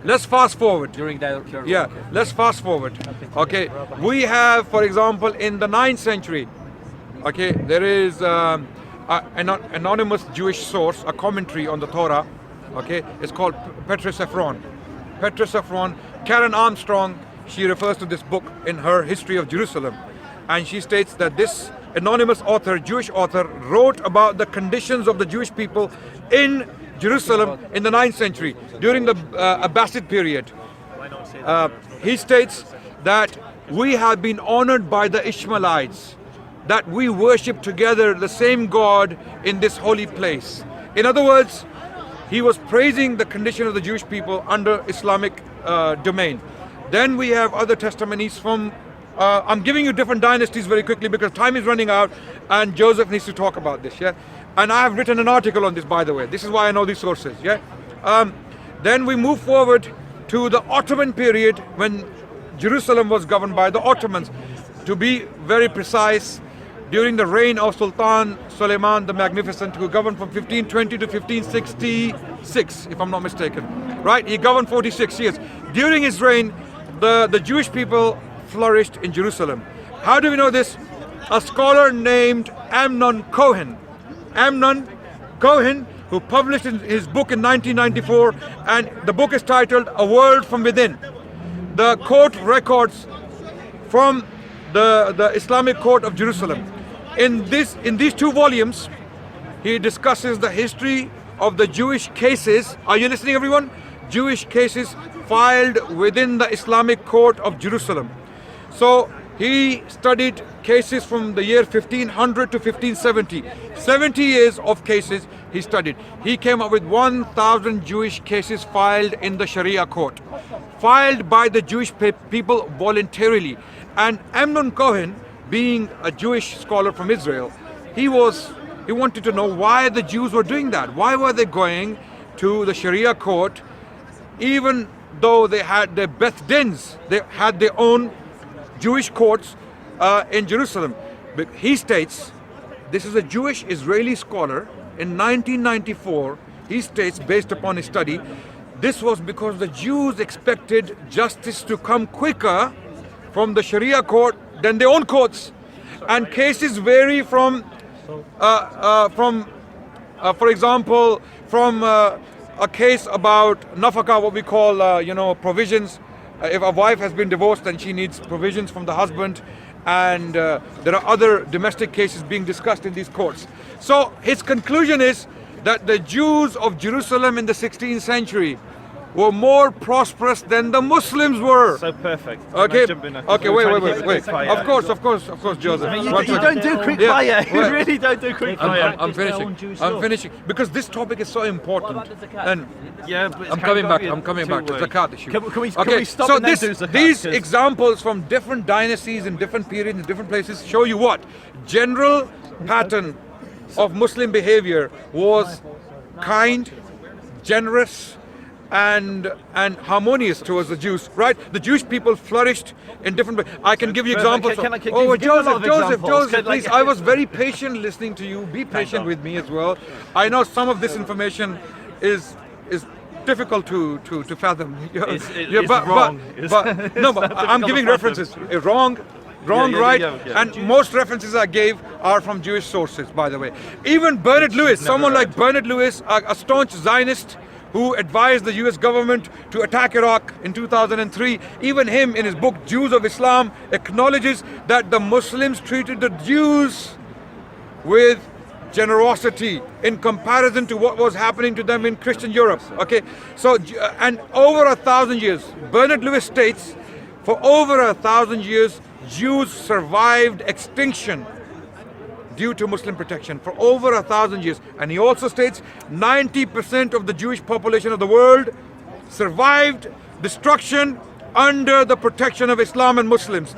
let's fast forward. During their Yeah, okay. let's fast forward. Okay, we have, for example, in the 9th century, okay, there is an anonymous Jewish source, a commentary on the Torah. Okay, it's called Petrus Ephron. Petrus Ephron, Karen Armstrong, she refers to this book in her History of Jerusalem, and she states that this anonymous author, Jewish author, wrote about the conditions of the Jewish people in Jerusalem in the 9th century during the Abbasid period. He states that we have been honored by the Ishmaelites, that we worship together the same God in this holy place. In other words, he was praising the condition of the Jewish people under Islamic domain. Then we have other testimonies from, I'm giving you different dynasties very quickly because time is running out and Joseph needs to talk about this, yeah? And I have written an article on this, by the way. This is why I know these sources, yeah? Then we move forward to the Ottoman period when Jerusalem was governed by the Ottomans. To be very precise, during the reign of Sultan Suleiman the Magnificent, who governed from 1520 to 1566, if I'm not mistaken. Right? He governed 46 years. During his reign, the Jewish people flourished in Jerusalem. How do we know this? A scholar named Amnon Cohen, who published his book in 1994, and the book is titled A World from Within. The court records from the Islamic Court of Jerusalem. In these 2 volumes, he discusses the history of the Jewish cases. Are you listening, everyone? Jewish cases filed within the Islamic Court of Jerusalem. So he studied cases from the year 1500 to 1570. 70 years of cases he studied. He came up with 1,000 Jewish cases filed in the Sharia court, filed by the Jewish people voluntarily. And Amnon Cohen, being a Jewish scholar from Israel, he wanted to know why the Jews were doing that. Why were they going to the Sharia court, even though they had their Beth Dins, they had their own Jewish courts in Jerusalem. But he states, this is a Jewish Israeli scholar, in 1994, he states, based upon his study, this was because the Jews expected justice to come quicker from the Sharia court than their own courts. And cases vary from for example, from a case about nafaka, what we call, provisions. If a wife has been divorced and she needs provisions from the husband, and there are other domestic cases being discussed in these courts. So his conclusion is that the Jews of Jerusalem in the 16th century were more prosperous than the Muslims were. So perfect. Okay. Okay. Wait. Of course, Joseph. I mean, you don't do quick fire. You really don't do quick fire. I'm finishing because this topic is so important. And yeah, but I'm coming back. To the zakat issue. Can we stop so and then do zakat? These examples from different dynasties in different periods in different places show you what general pattern of Muslim behavior was: kind, generous, and harmonious towards the Jews, right? The Jewish people flourished in different ways. I can give you examples. Joseph, please. I was very patient listening to you. Be patient with me as well. I know some of this information is difficult to fathom. But I'm giving references. Wrong, right? And most references I gave are from Jewish sources, by the way. Even Bernard Lewis, someone like Bernard Lewis, a staunch Zionist, who advised the US government to attack Iraq in 2003, even him in his book Jews of Islam acknowledges that the Muslims treated the Jews with generosity in comparison to what was happening to them in Christian Europe. Okay, so and over 1,000 years, Bernard Lewis states, for over 1,000 years, Jews survived extinction due to Muslim protection for over 1,000 years. And he also states 90% of the Jewish population of the world survived destruction under the protection of Islam and Muslims.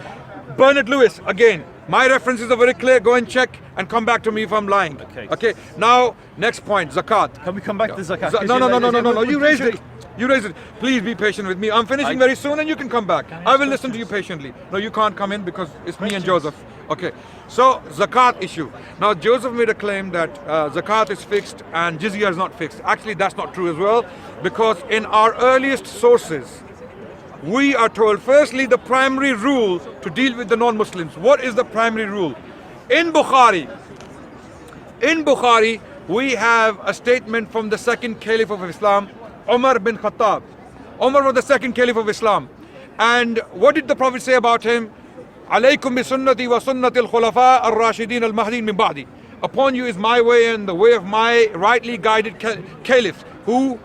Bernard Lewis, again, My references are very clear. Go and check and come back to me if I'm lying. Okay. Okay. Now, next point, zakat. Can we come back to zakat? No. You raised it. You raised it. Please be patient with me. I'm finishing very soon and you can come back. I will listen to you patiently. No, you can't come in because it's me and Joseph. Okay. So, zakat issue. Now, Joseph made a claim that zakat is fixed and jizya is not fixed. Actually, that's not true as well, because in our earliest sources, we are told, firstly, the primary rule to deal with the non-Muslims. What is the primary rule? In Bukhari, we have a statement from the second Caliph of Islam, Umar bin Khattab. Umar was the second Caliph of Islam. And what did the Prophet say about him? Alaykum bi sunnati wa sunnati al-khulafa al-rashidin al-mahdin min ba'di. Upon you is my way and the way of my rightly guided caliphs. Who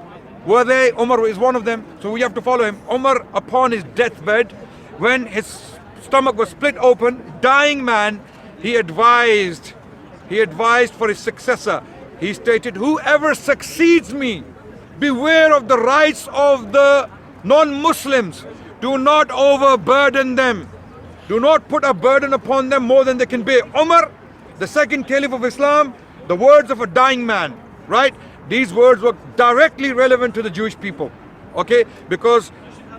were they? Umar is one of them, so we have to follow him. Umar, upon his deathbed, when his stomach was split open, dying man, he advised for his successor. He stated, whoever succeeds me, beware of the rights of the non-Muslims. Do not overburden them. Do not put a burden upon them more than they can bear. Umar, the second Caliph of Islam, the words of a dying man, right? These words were directly relevant to the Jewish people, okay? Because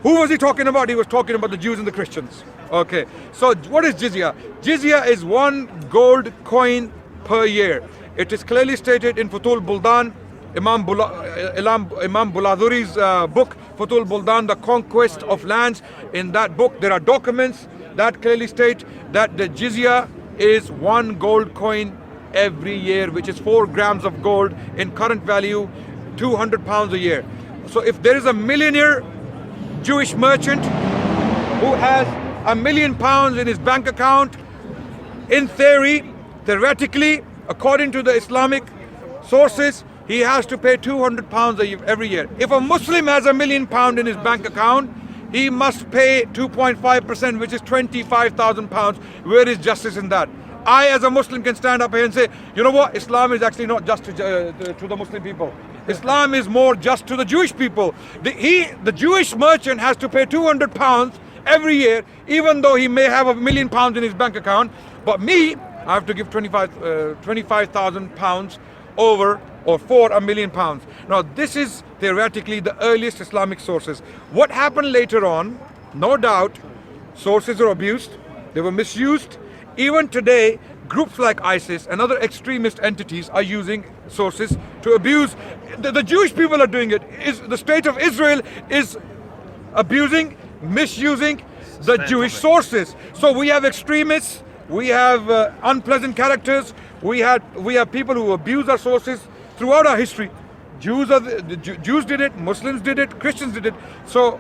who was he talking about? He was talking about the Jews and the Christians, okay? So what is jizya? Jizya is 1 gold coin per year. It is clearly stated in Futul Buldan, Imam Buladhuri's book, Futul Buldan, The Conquest of Lands. In that book, there are documents that clearly state that the jizya is 1 gold coin every year, which is 4 grams of gold, in current value 200 pounds a year. So if there is a millionaire Jewish merchant who has £1 million in his bank account, in theory, theoretically, according to the Islamic sources, he has to pay 200 pounds every year. If a Muslim has £1 million in his bank account, he must pay 2.5%, which is 25,000 pounds. Where is justice in that? I, as a Muslim, can stand up here and say, you know what, Islam is actually not just to the Muslim people. Islam is more just to the Jewish people. The Jewish merchant has to pay 200 pounds every year, even though he may have £1 million in his bank account. But me, I have to give 25,000 pounds over or for £1 million. Now, this is theoretically the earliest Islamic sources. What happened later on, no doubt, sources are abused, they were misused. Even today, groups like ISIS and other extremist entities are using sources to abuse. The Jewish people are doing it. The state of Israel is abusing, misusing the Jewish sources. So we have extremists, we have unpleasant characters, we have people who abuse our sources throughout our history. Jews did it, Muslims did it, Christians did it. So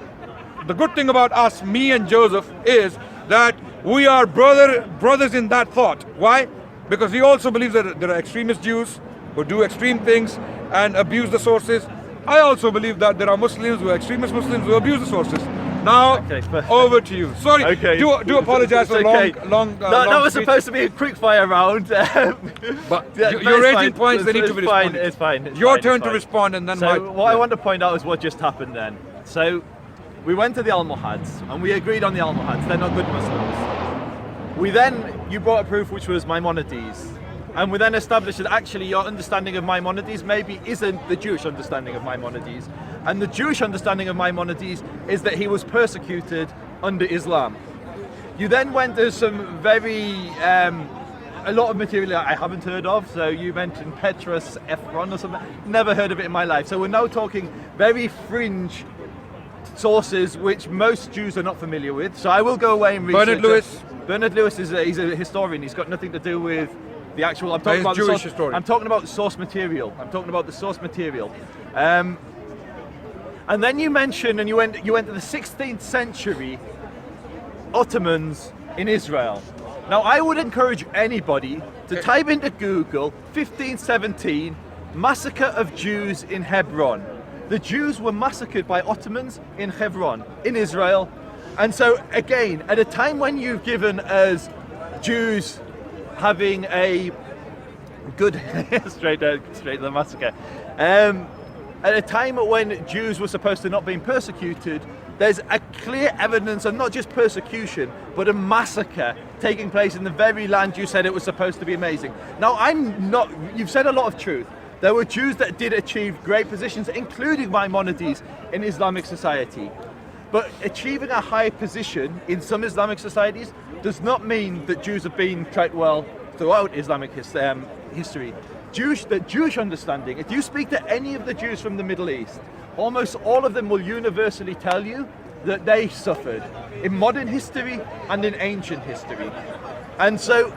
the good thing about us, me and Joseph, is that we are brothers in that thought. Why? Because he also believes that there are extremist Jews who do extreme things and abuse the sources. I also believe that there are Muslims who are extremist Muslims who abuse the sources. Now, over to you. Sorry, do apologize for long that was speech. supposed to be a quick fire round. But you're raising points, they need to be responded. It's fine. Your turn to respond, and then what I want to point out is what just happened then. So, we went to the Almohads, and we agreed on the Almohads. They're not good Muslims. You brought a proof which was Maimonides. And we then established that actually your understanding of Maimonides maybe isn't the Jewish understanding of Maimonides. And the Jewish understanding of Maimonides is that he was persecuted under Islam. You then went to some a lot of material I haven't heard of. So you mentioned Petrus Ephron or something. Never heard of it in my life. So we're now talking very fringe sources which most Jews are not familiar with. So I will go away and research. Bernard Lewis he's a historian. He's got nothing to do with the actual. I'm talking about Jewish the historian. I'm talking about the source material. And then you mentioned, and you went to the 16th century Ottomans in Israel. Now I would encourage anybody to type into Google 1517 massacre of Jews in Hebron. The Jews were massacred by Ottomans in Hebron, in Israel. And so again, at a time when you've given us Jews having a good straight to the massacre, at a time when Jews were supposed to not being persecuted, there's a clear evidence of not just persecution, but a massacre taking place in the very land you said it was supposed to be amazing. Now, you've said a lot of truth. There were Jews that did achieve great positions, including Maimonides, in Islamic society. But achieving a high position in some Islamic societies does not mean that Jews have been treated well throughout Islamic history. The Jewish understanding, if you speak to any of the Jews from the Middle East, almost all of them will universally tell you that they suffered in modern history and in ancient history. And so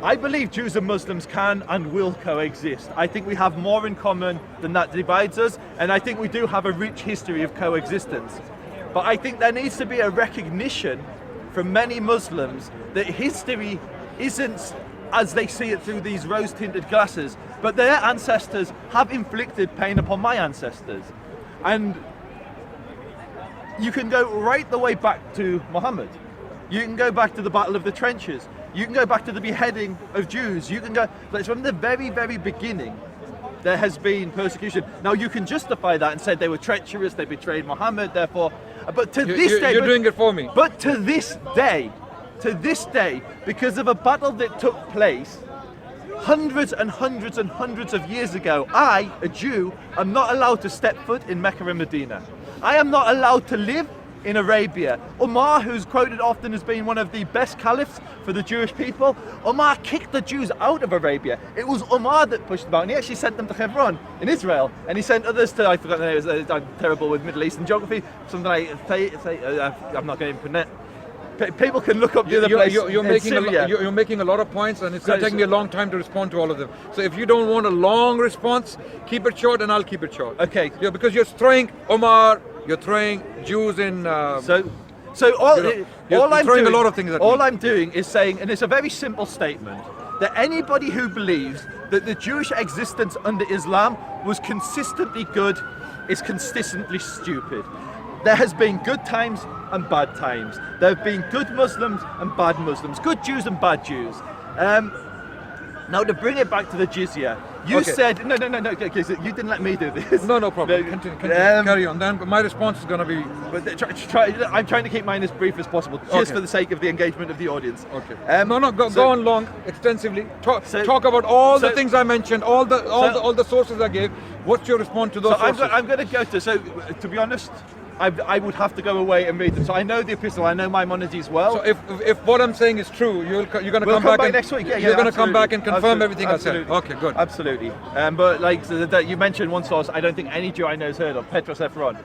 I believe Jews and Muslims can and will coexist. I think we have more in common than that divides us, and I think we do have a rich history of coexistence. But I think there needs to be a recognition from many Muslims that history isn't as they see it through these rose-tinted glasses, but their ancestors have inflicted pain upon my ancestors. And you can go right the way back to Muhammad. You can go back to the Battle of the Trenches. You can go back to the beheading of Jews. You can go, but from the very, very beginning, there has been persecution. Now you can justify that and say they were treacherous, they betrayed Muhammad, therefore, but to this day... You're doing it for me. But to this day, because of a battle that took place hundreds and hundreds and hundreds of years ago, I, a Jew, am not allowed to step foot in Mecca and Medina. I am not allowed to live in Arabia. Umar, who's quoted often as being one of the best caliphs for the Jewish people, Umar kicked the Jews out of Arabia. It was Umar that pushed them out, and he actually sent them to Hebron in Israel, and he sent others to, I forgot the name, I'm terrible with Middle Eastern geography, something like, I'm not going to pronounce. People can look up the other place. You're making a lot of points, and it's going to take me a long time to respond to all of them. So if you don't want a long response, keep it short, and I'll keep it short. Okay. Yeah, because you're throwing Omar, you're throwing Jews in. All I'm doing is saying, and it's a very simple statement, that anybody who believes that the Jewish existence under Islam was consistently good is consistently stupid. There has been good times and bad times. There have been good Muslims and bad Muslims, good Jews and bad Jews. Now to bring it back to the jizya, you said no, you didn't let me do this. No problem. Continue, carry on. Then, but my response is going to be. But I'm trying to keep mine as brief as possible, just for the sake of the engagement of the audience. Okay. Go on long, extensively. Talk about all the things I mentioned, all the sources I gave. What's your response to those sources? I'm going to go to. So to be honest, I would have to go away and read them. So I know the epistle, I know Maimonides well. So if what I'm saying is true, you're going to come back next week. You're going to come back and confirm everything I said. Okay, good. Absolutely. But like you mentioned one source, I don't think any Jew I know has heard of, Petros Ephron.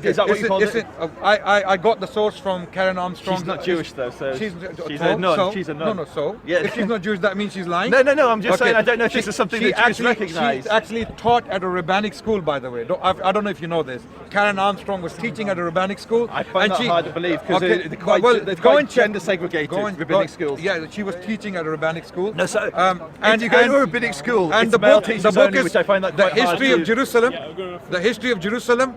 Is that what you called it? I got the source from Karen Armstrong. She's not Jewish though, so she's a nun. So, she's a nun. So if she's not Jewish, that means she's lying? No, I'm just saying I don't know if this is something that Jews recognize. She actually taught at a rabbinic school, by the way. I don't know if you know this. Karen Armstrong was teaching at a rabbinic school. I find that hard to believe because they're quite gender segregated rabbinic schools. Yeah, she was teaching at a rabbinic school. No, so and you go to a rabbinic school, and the book only, which I find that the history of Jerusalem. The history of Jerusalem.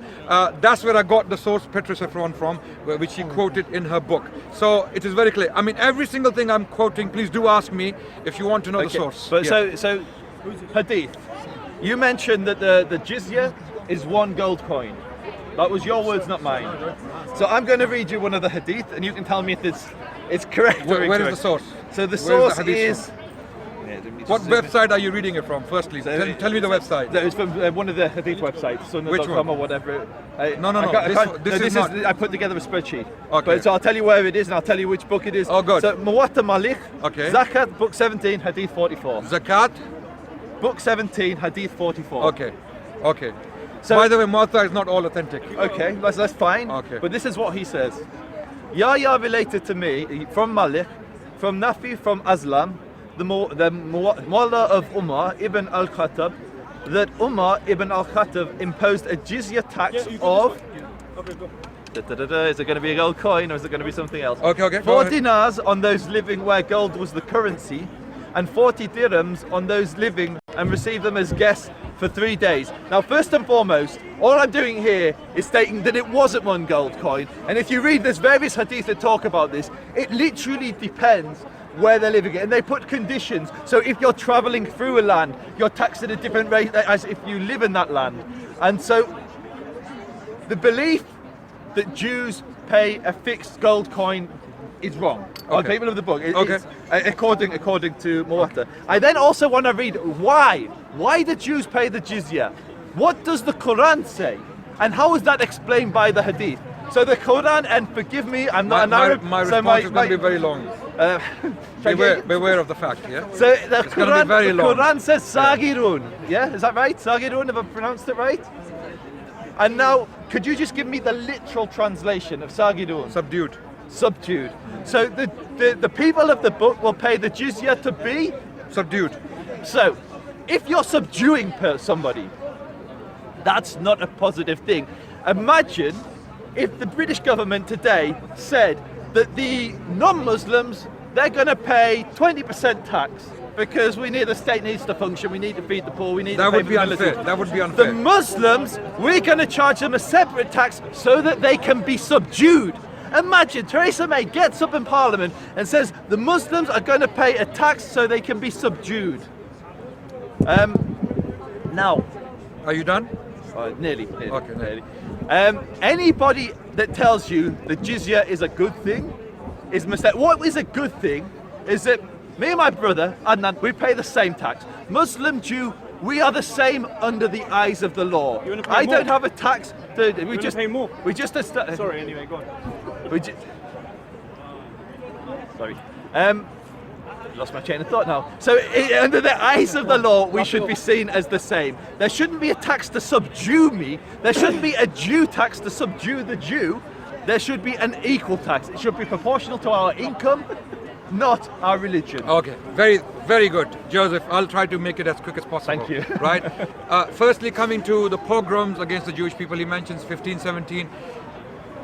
That's where I got the source Petros Ephron from, which she quoted in her book. So it is very clear. I mean, every single thing I'm quoting, please do ask me if you want to know the source. But so hadith. You mentioned that the jizya is 1 gold coin. That was your words, not mine. So I'm going to read you one of the hadith, and you can tell me if it's correct or incorrect. Where is the source? So the source is. What website are you reading it from? Firstly, tell me the website. It's from one of the hadith websites, sunnah.com or whatever. This is not. I put together a spreadsheet. Okay. But so I'll tell you where it is, and I'll tell you which book it is. Oh, good. So Muwatta Malik. Okay. Zakat, book 17, hadith 44. Zakat. Book 17, hadith 44. Okay. So, by the way, Muwatta is not all authentic. Okay, that's fine. Okay. But this is what he says. Yahya related to me from Malik, from Nafi, from Aslam, the Mullah of Umar ibn al-Khattab, that Umar ibn al-Khattab imposed a jizya tax of. Is it going to be a gold coin or is it going to be something else? Okay. 4 dinars on those living where gold was the currency, and 40 dirhams on those living and receive them as guests for 3 days. Now, first and foremost, all I'm doing here is stating that it wasn't 1 gold coin. And if you read, there's various hadith that talk about this. It literally depends where they're living, and they put conditions. So if you're traveling through a land, you're taxed at a different rate as if you live in that land. And so the belief that Jews pay a fixed gold coin is wrong. On Okay. people of the book, Okay. it's, according to Muwatta. I then also want to read why the Jews pay the jizya. What does the Quran say, and how is that explained by the Hadith? So the Quran, and forgive me, I'm not an Arab, my so response is going to be very long. uh, Beware of the fact, yeah? So the It's gonna be very long. Quran says Sagirun. Yeah, is that right? Sagirun, have I pronounced it right? And now, could you just give me the literal translation of Sagirun? Subdued. Subdued. So the people of the book will pay the jizya to be. Subdued. So, if you're subduing somebody, that's not a positive thing. Imagine if the British government today said that the non-Muslims, they're going to pay 20% tax because the state needs to function, we need to feed the poor, we need That to pay would be for the military. unfair. That would be The unfair. Muslims, we're going to charge them a separate tax so that they can be subdued. Imagine Theresa May gets up in Parliament and says the Muslims are going to pay a tax so they can be subdued. Now, Are you done? nearly. Okay, nearly. Anybody that tells you the jizya is a good thing is mistaken. What is a good thing is that me and my brother Adnan, we pay the same tax. Muslim, Jew, we are the same under the eyes of the law. You wanna pay I more? don't have a tax. We just pay more. We just Sorry, anyway, go on. Sorry. Lost my chain of thought now. So, under the eyes of the law, we should be seen as the same. There shouldn't be a tax to subdue me. There shouldn't be a Jew tax to subdue the Jew. There should be an equal tax. It should be proportional to our income, not our religion. Okay, very, very good. Joseph, I'll try to make it as quick as possible. Thank you. Right? Firstly, coming to the pogroms against the Jewish people, he mentions 1517.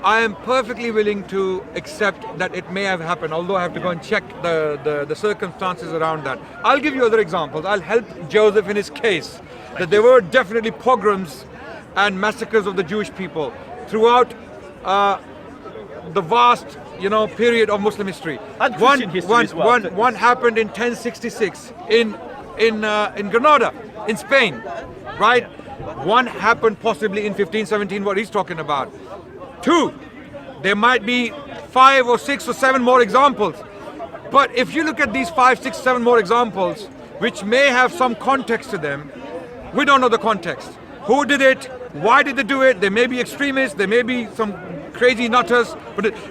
I am perfectly willing to accept that it may have happened, although I have to go and check the circumstances around that. I'll give you other examples. I'll help Joseph in his case that there were definitely pogroms and massacres of the Jewish people throughout the vast, period of Muslim history. And Christian history as well. One happened in 1066 in Granada, in Spain, right? One happened possibly in 1517, what he's talking about. Two, there might be 5 or 6 or 7 more examples. But if you look at these 5, 6, 7 more examples, which may have some context to them, we don't know the context. Who did it? Why did they do it? They may be extremists, there may be some crazy nutters,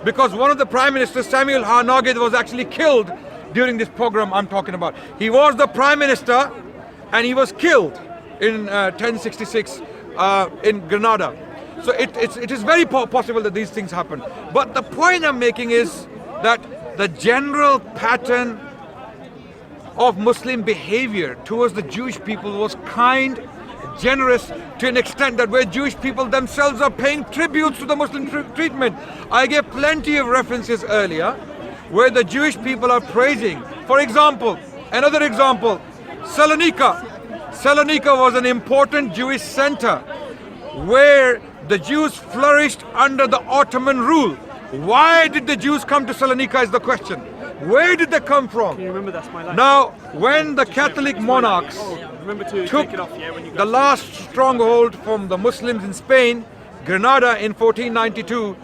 because one of the prime ministers, Samuel Harnagid, was actually killed during this pogrom I'm talking about. He was the prime minister and he was killed in 1066 in Granada. So it is very possible that these things happen. But the point I'm making is that the general pattern of Muslim behavior towards the Jewish people was kind, generous, to an extent that where Jewish people themselves are paying tributes to the Muslim treatment. I gave plenty of references earlier where the Jewish people are praising. For example, another example, Salonika. Salonika was an important Jewish center where the Jews flourished under the Ottoman rule. Why did the Jews come to Salonika is the question. Where did they come from? Can you remember that's my life? Now, when the Catholic monarchs Remember to took take it off, yeah, when you go. the last stronghold from the Muslims in Spain, Granada in 1492,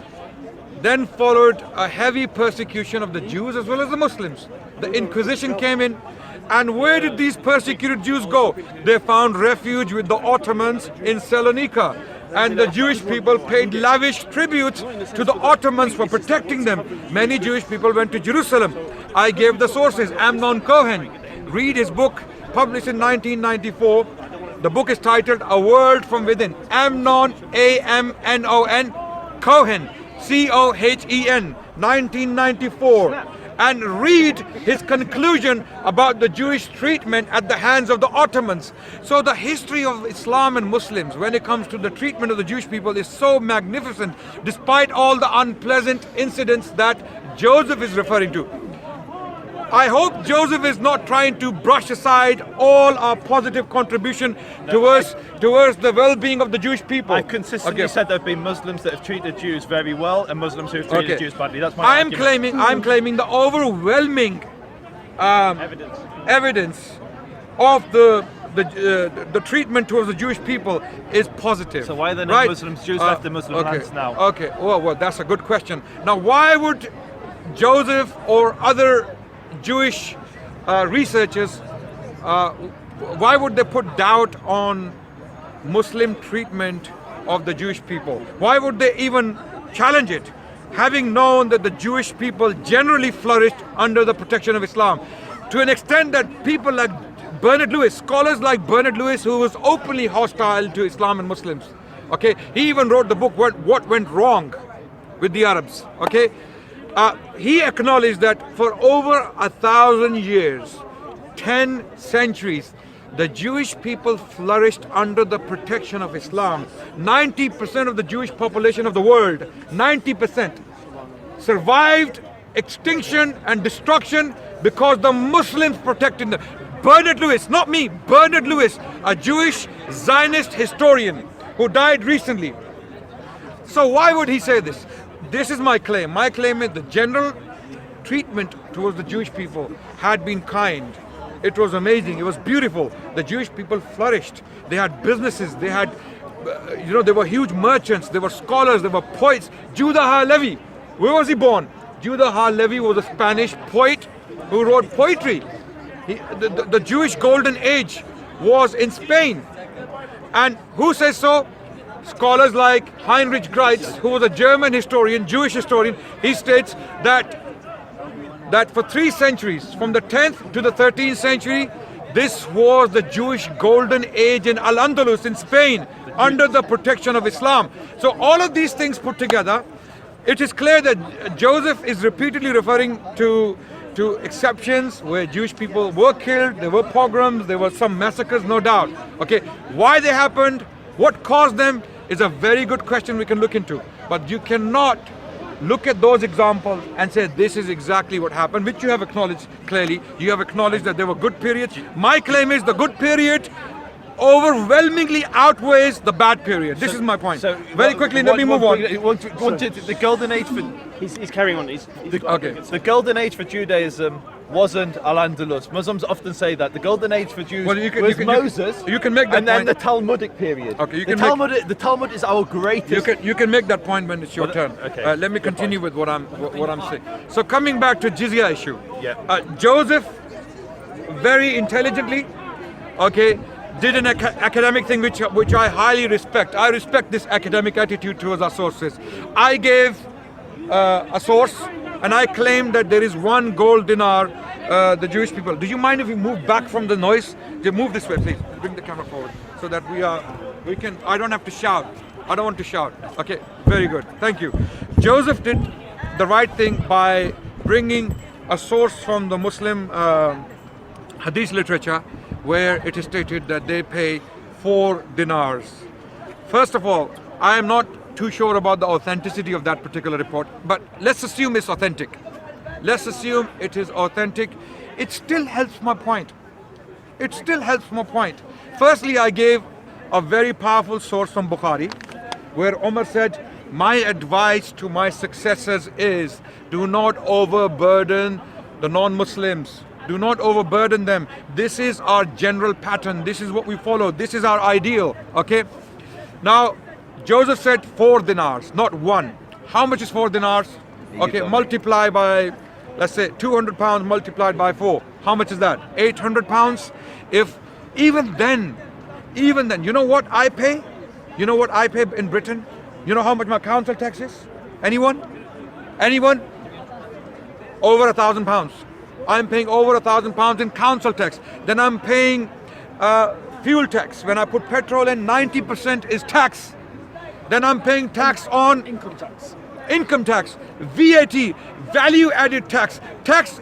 then followed a heavy persecution of the Jews as well as the Muslims. The Inquisition came in, and where did these persecuted Jews go? They found refuge with the Ottomans in Salonika. And the Jewish people paid lavish tributes to the Ottomans for protecting them. Many Jewish people went to Jerusalem. I gave the sources. Amnon Cohen. Read his book, published in 1994. The book is titled A World from Within. Amnon, A-M-N-O-N, Cohen, C-O-H-E-N, 1994. And read his conclusion about the Jewish treatment at the hands of the Ottomans. So the history of Islam and Muslims when it comes to the treatment of the Jewish people is so magnificent, despite all the unpleasant incidents that Joseph is referring to. I hope Joseph is not trying to brush aside all our positive contribution towards the well-being of the Jewish people. I've consistently said there have been Muslims that have treated Jews very well and Muslims who have treated Jews badly. That's my argument. I'm claiming the overwhelming evidence of the the treatment towards the Jewish people is positive. So why are the right? non-Muslims Jews left the Muslim hands now? Okay, well, that's a good question. Now, why would Joseph or other Jewish researchers, why would they put doubt on Muslim treatment of the Jewish people? Why would they even challenge it, having known that the Jewish people generally flourished under the protection of Islam, to an extent that people like Bernard Lewis, scholars like Bernard Lewis, who was openly hostile to Islam and Muslims, okay, he even wrote the book What Went Wrong with the Arabs, okay. He acknowledged that for over 1,000 years, 10 centuries, the Jewish people flourished under the protection of Islam. 90% of the Jewish population of the world, 90%, survived extinction and destruction because the Muslims protected them. Bernard Lewis, not me, Bernard Lewis, a Jewish Zionist historian who died recently. So why would he say this? This is my claim. My claim is the general treatment towards the Jewish people had been kind. It was amazing. It was beautiful. The Jewish people flourished. They had businesses. They had, they were huge merchants. They were scholars. They were poets. Judah Ha-Levi, where was he born? Judah Ha-Levi was a Spanish poet who wrote poetry. The Jewish golden age was in Spain. And who says so? Scholars like Heinrich Kreitz, who was a German historian, Jewish historian, he states that for 3 centuries, from the 10th to the 13th century, this was the Jewish golden age in Al-Andalus in Spain, under the protection of Islam. So all of these things put together, it is clear that Joseph is repeatedly referring to exceptions where Jewish people were killed, there were pogroms, there were some massacres, no doubt. Okay, why they happened, what caused them, is a very good question we can look into. But you cannot look at those examples and say this is exactly what happened, which you have acknowledged clearly. You have acknowledged that there were good periods. My claim is the good period overwhelmingly outweighs the bad period. This is my point. So very quickly, let me move on. The golden age for He's carrying on. the golden age for Judaism wasn't Al-Andalus. Muslims often say that the golden age for Jews was Moses. You can make that and then point. the Talmudic period. Okay, the Talmud is our greatest. You can make that point when it's your turn. Okay. Let me continue with what I'm saying. So coming back to jizya issue. Yeah. Joseph very intelligently, okay, did an academic thing which I highly respect. I respect this academic attitude towards our sources. I gave a source and I claim that there is 1 gold dinar the Jewish people. Do you mind if we move back from the noise? Just move this way, please. Bring the camera forward so that we can. I don't have to shout. I don't want to shout. Okay, very good. Thank you. Joseph did the right thing by bringing a source from the Muslim hadith literature where it is stated that they pay 4 dinars. First of all, I am not too sure about the authenticity of that particular report, but let's assume it's authentic. Let's assume it is authentic. It still helps my point. It still helps my point. Firstly, I gave a very powerful source from Bukhari, where Umar said, my advice to my successors is, do not overburden the non-Muslims. Do not overburden them. This is our general pattern. This is what we follow. This is our ideal. Okay? Now, Joseph said 4 dinars, not 1. How much is 4 dinars? Okay, multiply by, let's say, 200 pounds multiplied by 4. How much is that? 800 pounds? If even then, you know what I pay? You know what I pay in Britain? You know how much my council tax is? Anyone? Anyone? Over 1,000 pounds. I'm paying over 1,000 pounds in council tax. Then I'm paying fuel tax. When I put petrol in, 90% is tax. Then I'm paying tax on income tax, VAT, value added tax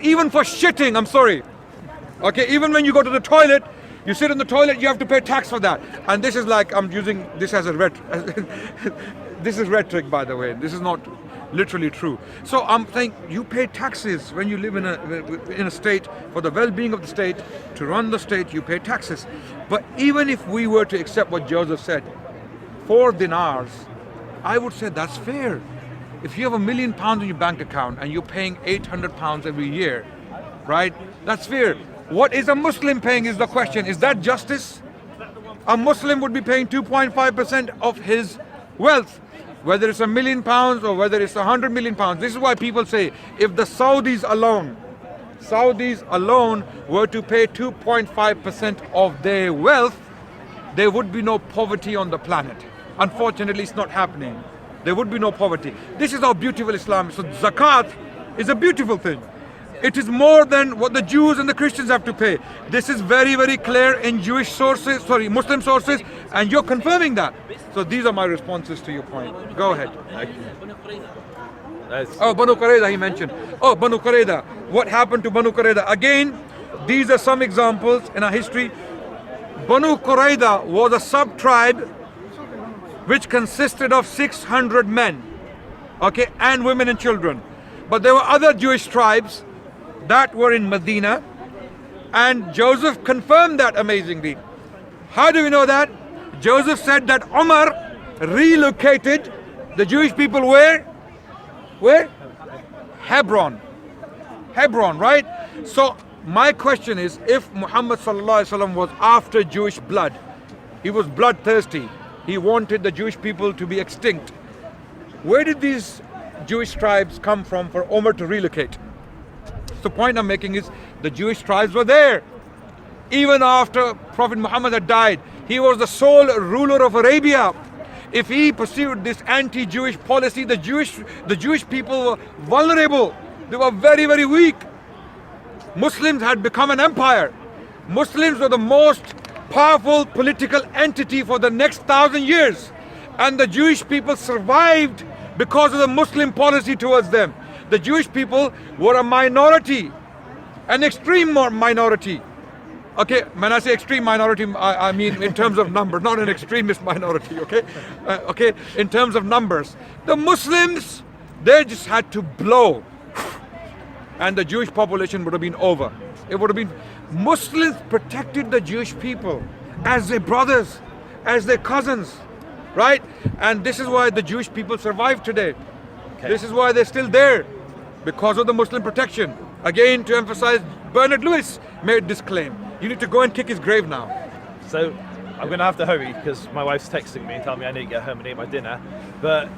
even for shitting, I'm sorry. Okay, even when you go to the toilet, you sit in the toilet, you have to pay tax for that. And this is like, I'm using this as a this is rhetoric, by the way. This is not literally true. So I'm saying you pay taxes when you live in a state, for the well-being of the state, to run the state, you pay taxes. But even if we were to accept what Joseph said, 4 dinars, I would say that's fair. If you have £1 million in your bank account and you're paying 800 pounds every year, right? That's fair. What is a Muslim paying is the question. Is that justice? A Muslim would be paying 2.5% of his wealth, whether it's £1 million or whether it's £100 million. This is why people say if the Saudis alone were to pay 2.5% of their wealth, there would be no poverty on the planet. Unfortunately, it's not happening. There would be no poverty. This is how beautiful Islam is. So zakat is a beautiful thing. It is more than what the Jews and the Christians have to pay. This is very, very clear in Muslim sources, and you're confirming that. So these are my responses to your point. Go ahead. Oh, Banu Qurayza he mentioned. Oh, Banu Qurayza. What happened to Banu Qurayza? Again, these are some examples in our history. Banu Qurayza was a sub-tribe which consisted of 600 men, okay, and women and children. But there were other Jewish tribes that were in Medina, and Joseph confirmed that amazingly. How do we know that? Joseph said that Umar relocated the Jewish people where? Where? Hebron. Hebron, right? So my question is, if Muhammad sallallahu alaihi wasallam was after Jewish blood, he was bloodthirsty, he wanted the Jewish people to be extinct, where did these Jewish tribes come from for Umar to relocate? The point I'm making is the Jewish tribes were there. Even after Prophet Muhammad had died, he was the sole ruler of Arabia. If he pursued this anti-Jewish policy, the Jewish people were vulnerable. They were very, very weak. Muslims had become an empire. Muslims were the most powerful political entity for the next 1,000 years. And the Jewish people survived because of the Muslim policy towards them. The Jewish people were a minority, an extreme minority. Okay, when I say extreme minority, I mean in terms of number, not an extremist minority, okay? Okay, in terms of numbers. The Muslims, they just had to blow, and the Jewish population would have been over. It would have been, Muslims protected the Jewish people as their brothers, as their cousins, right? And this is why the Jewish people survive today. Okay. This is why they're still there, because of the Muslim protection. Again, to emphasize, Bernard Lewis made this claim. You need to go and kick his grave now. So I'm going to have to hurry because my wife's texting me and telling me I need to get home and eat my dinner. But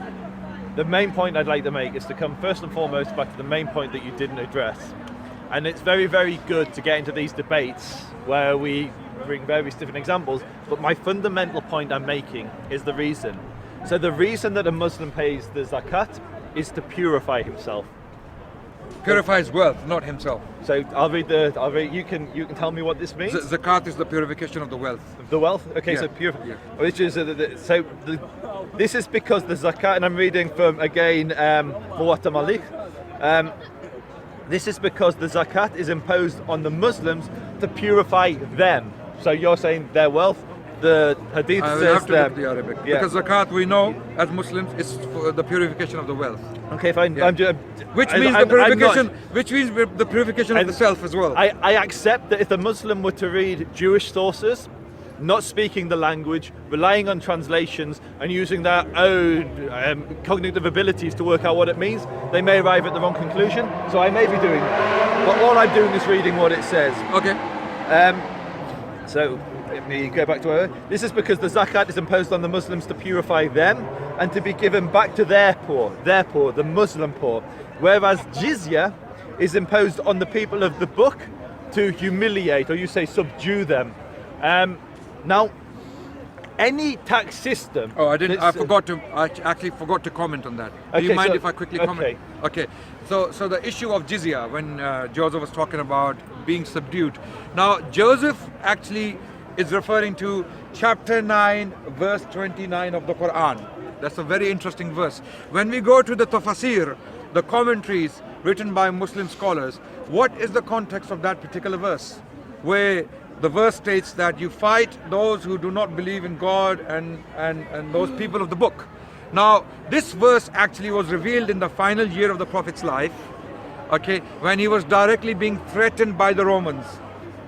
the main point I'd like to make is to come first and foremost back to the main point that you didn't address. And it's very, very good to get into these debates where we bring various different examples. But my fundamental point I'm making is the reason. So the reason that a Muslim pays the zakat is to purify himself. Purify his wealth, not himself. So you can tell me what this means? Zakat is the purification of the wealth. The wealth? Okay, yeah. So purify. Yeah. Which is this is because the zakat, and I'm reading from again Muwatta Malik. This is because the zakat is imposed on the Muslims to purify them. So you're saying their wealth. The hadith says have to them. look at the Arabic. Yeah. Because zakat, we know as Muslims, is for the purification of the wealth. Okay, fine. Yeah. Which means the purification of the self as well. I accept that if the Muslim were to read Jewish sources, not speaking the language, relying on translations, and using their own cognitive abilities to work out what it means, they may arrive at the wrong conclusion. So I may be doing that. But all I'm doing is reading what it says. Okay. So let me go back to where this is because the zakat is imposed on the Muslims to purify them and to be given back to their poor, the Muslim poor. Whereas jizya is imposed on the people of the book to humiliate, or you say subdue them. Now, any tax system. Oh, I actually forgot to comment on that. Do you mind if I quickly comment? Okay. So the issue of jizya, when Joseph was talking about being subdued. Now, Joseph actually is referring to chapter 9, verse 29 of the Quran. That's a very interesting verse. When we go to the tafsir, the commentaries written by Muslim scholars, what is the context of that particular verse? Where the verse states that you fight those who do not believe in God and those people of the book. Now, this verse actually was revealed in the final year of the Prophet's life, okay, when he was directly being threatened by the Romans.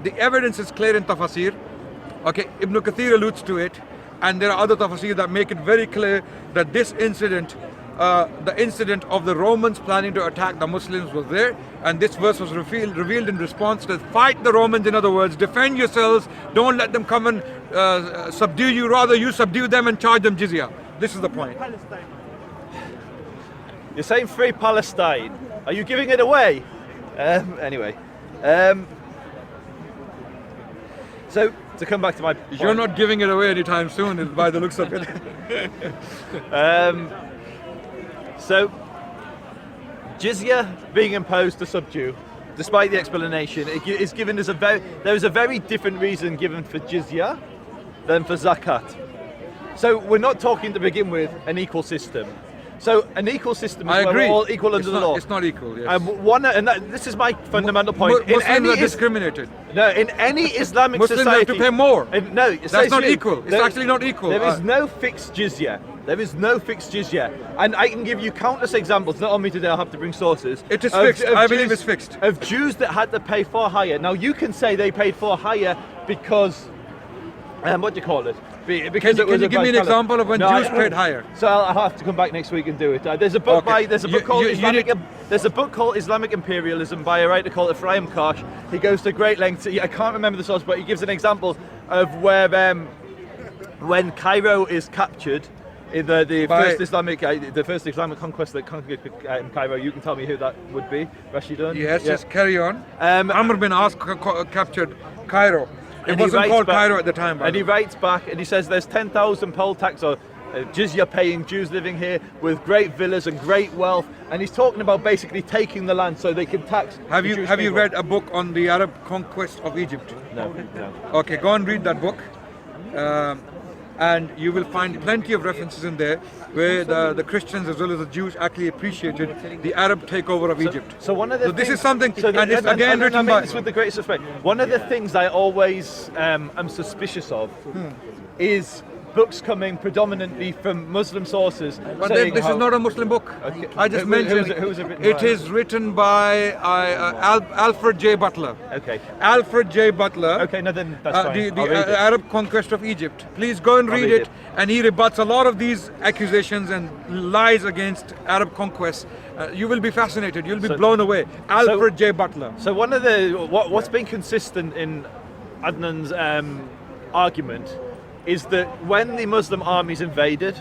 The evidence is clear in tafsir. Okay, Ibn Kathir alludes to it, and there are other tafsir that make it very clear that this incident the incident of the Romans planning to attack the Muslims was there, and this verse was revealed in response to fight the Romans. In other words, defend yourselves, don't let them come and subdue you, rather you subdue them and charge them jizya. This is the point. You're saying free Palestine. Are you giving it away? Anyway. So, to come back to my point. You're not giving it away anytime soon, by the looks of it. So, jizya being imposed to subdue, despite the explanation, it is given as there is a very different reason given for jizya than for zakat. So we're not talking to begin with an equal system. So an equal system is I where agree. we're all equal under the law. It's not equal. Yes. This is my fundamental point. Muslims are discriminated. In any Islamic Muslims society, have to pay more. No, That's not equal. It's actually not equal. There is no fixed jizya. There is no fixed jizya. And I can give you countless examples, not on me today, I'll have to bring sources. It is fixed. I believe it's fixed. Of Jews that had to pay for higher. Now you can say they paid for higher because, what do you call it? Because Can you give me an example of when Jews paid higher? So I'll have to come back next week and do it. There's a book there's a book called Islamic Imperialism by a writer called Ephraim Karsh. He goes to great lengths. I can't remember the source, but he gives an example of where when Cairo is captured in the first Islamic conquest that conquered Cairo. You can tell me who that would be, Rashidun? Yes, just carry on. Amr bin As captured Cairo. It wasn't called Cairo at the time. And he writes back and he says there's 10,000 poll tax or jizya paying Jews living here with great villas and great wealth, and he's talking about basically taking the land so they can tax. Have you read a book on the Arab conquest of Egypt? No. Okay, go and read that book. And you will find plenty of references in there where the Christians as well as the Jews actually appreciated the Arab takeover of Egypt. So one of the this is something, and it's again written by. This with the greatest respect. One of the things I always am suspicious of is books coming predominantly from Muslim sources. But then this is not a Muslim book. Okay. I just mentioned who's it written it by? is written by Alfred J. Butler. Okay. Alfred J. Butler. Okay, no, then that's fine. The I'll read it. Arab conquest of Egypt. Please go and read it. And he rebuts a lot of these accusations and lies against Arab conquest. You will be fascinated. You'll be blown away. Alfred J. Butler. So one of what's been consistent in Adnan's argument is that when the Muslim armies invaded,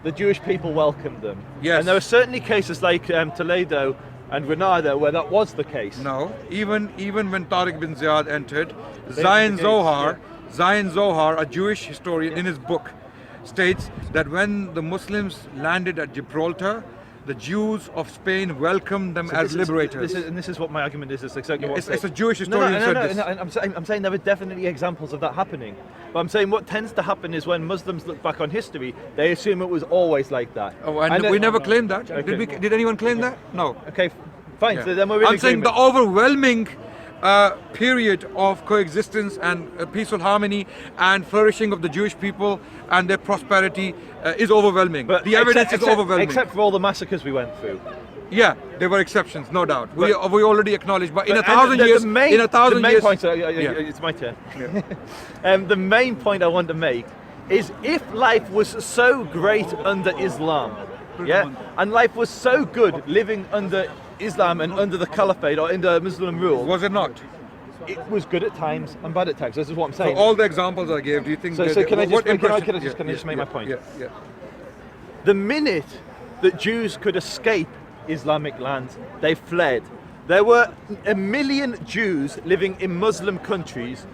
the Jewish people welcomed them. Yes. And there are certainly cases like Toledo and Granada where that was the case. No, even when Tariq bin Ziyad entered, Zion Zohar, a Jewish historian, in his book, states that when the Muslims landed at Gibraltar, the Jews of Spain welcomed them as liberators. This is what my argument is. It's exactly what It's a Jewish historian said this. I'm saying there are definitely examples of that happening. But I'm saying what tends to happen is when Muslims look back on history, they assume it was always like that. Oh, and we never claimed that. Okay. Did anyone claim that? No. Okay, fine. Yeah. So then we're in I'm saying the agreement. overwhelming period of coexistence and peaceful harmony and flourishing of the Jewish people and their prosperity is overwhelming. But the evidence is overwhelming. Except for all the massacres we went through. Yeah, there were exceptions, no doubt. We already acknowledged, but in a But- thousand and years, the main point, it's my turn. Yeah. The main point I want to make is if life was so great under Islam, and life was so good living under Islam and under the Caliphate or under Muslim rule, was it not? it was good at times and bad at times. This is what I'm So saying. all the examples I gave, do you think? So that, can I what just impression- just make my point? Yeah. The minute that Jews could escape Islamic lands, they fled. There were 1 million Jews living in Muslim countries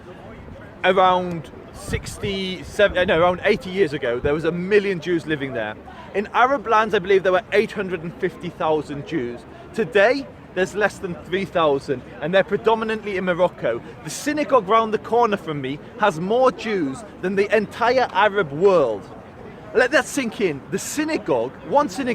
around 80 years ago. There was 1 million Jews living there. In Arab lands, I believe there were 850,000 Jews. Today, there's less than 3,000, and they're predominantly in Morocco. The synagogue round the corner from me has more Jews than the entire Arab world. Let that sink in. The synagogue, one synagogue,